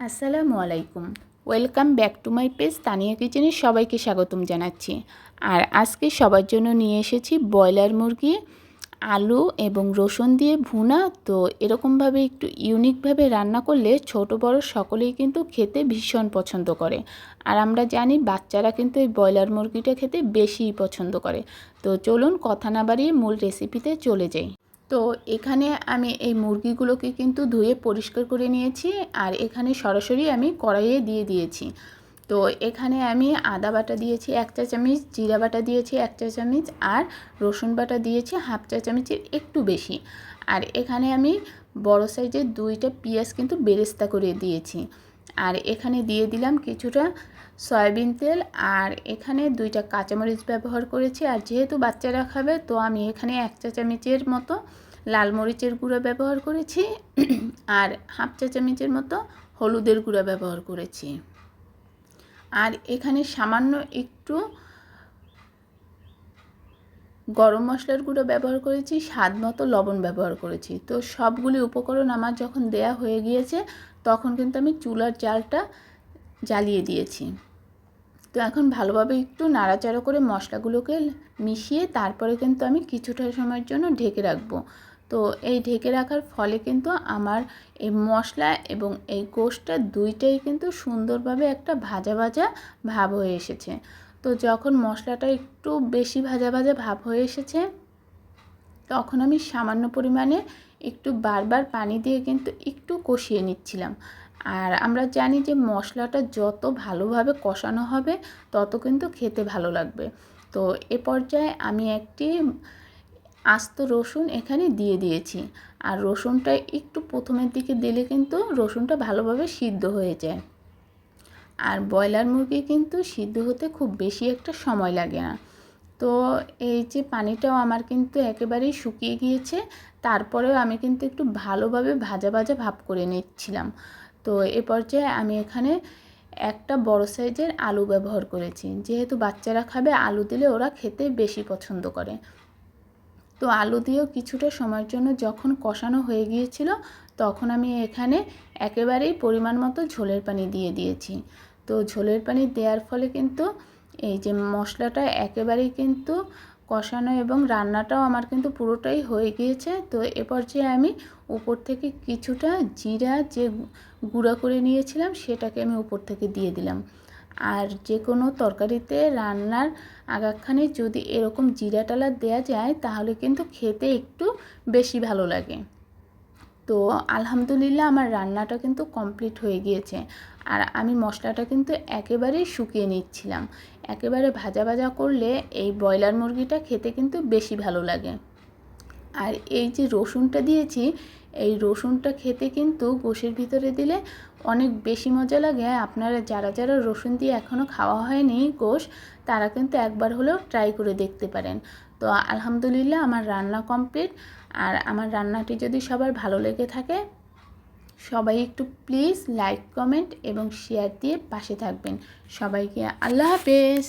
আসসালামু আলাইকুম। Welcome back to my page Tania কিচেনে সবাইকে স্বাগতম জানাচ্ছি। আর আজকে সবার জন্য নিয়ে এসেছি ব্রয়লার মুরগি আলু এবং রসুন দিয়ে ভুনা। তো এরকমভাবে একটু ইউনিকভাবে রান্না করলে ছোট বড় সকলেই কিন্তু খেতে ভীষণ পছন্দ করে। আর আমরা জানি বাচ্চারা কিন্তু এই ব্রয়লার মুরগিটা খেতে বেশিই পছন্দ করে। তো চলুন কথা না বাড়িয়ে মূল রেসিপিতে চলে যাই। তো এখানে আমি এই মুরগিগুলোকে কিন্তু ধুয়ে পরিষ্কার করে নিয়েছি, আর এখানে সরাসরি আমি কড়াইয়ে দিয়ে দিয়েছি। তো এখানে আমি আদা বাটা দিয়েছি 1 চা চামচ, জিরা বাটা দিয়েছি 1 চা চামচ, আর রসুন বাটা দিয়েছি 1/2 চা চামচের একটু বেশি। আর এখানে আমি বড় সাইজের 2টা পেঁয়াজ কিন্তু বেরেস্তা করে দিয়েছি। আর এখানে দিয়ে দিলাম কিছুটা সয়াবিন তেল, আর এখানে 2টা কাঁচামরিচ ব্যবহার করেছি। আর যেহেতু বাচ্চারা খাবে, তো আমি এখানে 1 চা চামচের মতো লাল মরিচের গুঁড়া ব্যবহার করেছি, আর 1/2 চা চামচের মতো হলুদের গুঁড়া ব্যবহার করেছি। আর এখানে সামান্য একটু গরম মশলার গুঁড়ো ব্যবহার করেছি, স্বাদ মতো লবণ ব্যবহার করেছি। তো সবগুলি উপকরণ আমার যখন দেয়া হয়ে গিয়েছে, তখন কিন্তু আমি চুলার জালটা জ্বালিয়ে দিয়েছি। তো এখন ভালোভাবে একটু নাড়াচাড়া করে মশলাগুলোকে মিশিয়ে তারপরে কিন্তু আমি কিছুটা সময়ের জন্য ঢেকে রাখবো। তো এই ঢেকে রাখার ফলে কিন্তু আমার এই মশলা এবং এই গোশটা দুইটাই কিন্তু সুন্দরভাবে একটা ভাজা ভাজা ভাব হয়ে এসেছে। তো যখন মশলাটা একটু বেশি ভাজা ভাজা ভাব হয়ে এসেছে, তখন আমি সামান্য পরিমাণে একটু বারবার পানি দিয়ে কিন্তু একটু কষিয়ে নিচ্ছিলাম। আর আমরা জানি যে মশলাটা যত ভালোভাবে কষানো হবে, তত কিন্তু খেতে ভালো লাগবে। তো এ পর্যায়ে আমি একটি আস্ত রসুন এখানে দিয়ে দিয়েছি। আর রসুনটা একটু প্রথমের দিকে দিলে কিন্তু রসুনটা ভালোভাবে সিদ্ধ হয়ে যায়। আর ব্রয়লার মুরগি কিন্তু সিদ্ধ হতে খুব বেশি একটা সময় লাগে না। তো এই যে পানিটাও আমার কিন্তু একেবারেই শুকিয়ে গিয়েছে, তারপরেও আমি কিন্তু একটু ভালোভাবে ভাজা ভাজা ভাব করে নিচ্ছিলাম। তো এ পর্যায়ে আমি এখানে একটা বড় সাইজের আলু ব্যবহার করেছি। যেহেতু বাচ্চারা খাবে, আলু দিলে ওরা খেতে বেশি পছন্দ করে। তো আলু দিয়েও কিছুটা সময়ের জন্য যখন কষানো হয়ে গিয়েছিল, তখন আমি এখানে একেবারেই পরিমাণ মতো ঝোলের পানি দিয়ে দিয়েছি। তো ঝোলের পানি দেওয়ার ফলে কিন্তু এই যে মশলাটা একেবারেই কিন্তু কষানো এবং রান্নাটাও আমার কিন্তু পুরোটাই হয়ে গিয়েছে। তো এ পর্যায়ে আমি উপর থেকে কিছুটা জিরা যে গুঁড়া করে নিয়েছিলাম, সেটাকে আমি উপর থেকে দিয়ে দিলাম। আর যে কোনো তরকারিতে রান্নার আগাখানে যদি এরকম জিরা টালা দেওয়া যায়, তাহলে কিন্তু খেতে একটু বেশি ভালো লাগে। তো আলহামদুলিল্লাহ আমার রান্নাটা কিন্তু কমপ্লিট হয়ে গিয়েছে। আর আমি মশলাটা কিন্তু একেবারেই শুকিয়ে নিচ্ছিলাম। একেবারে ভাজা ভাজা করলে এই ব্রয়লার মুরগিটা খেতে কিন্তু বেশি ভালো লাগে। আর এই যে রসুনটা দিয়েছি, এই রসুনটা খেতে কিন্তু গোশের ভিতরে দিলে অনেক বেশি মজা লাগে। আপনারা যারা যারা রসুন দিয়ে এখনও খাওয়া হয়নি গোশ, তারা কিন্তু একবার হলেও ট্রাই করে দেখতে পারেন। তো আলহামদুলিল্লাহ আমার রান্না কমপ্লিট। আর আমার রান্নাটি যদি সবার ভালো লেগে থাকে, সবাই একটু প্লিজ লাইক, কমেন্ট এবং শেয়ার দিয়ে পাশে থাকবেন। সবাইকে আল্লাহ হাফেজ।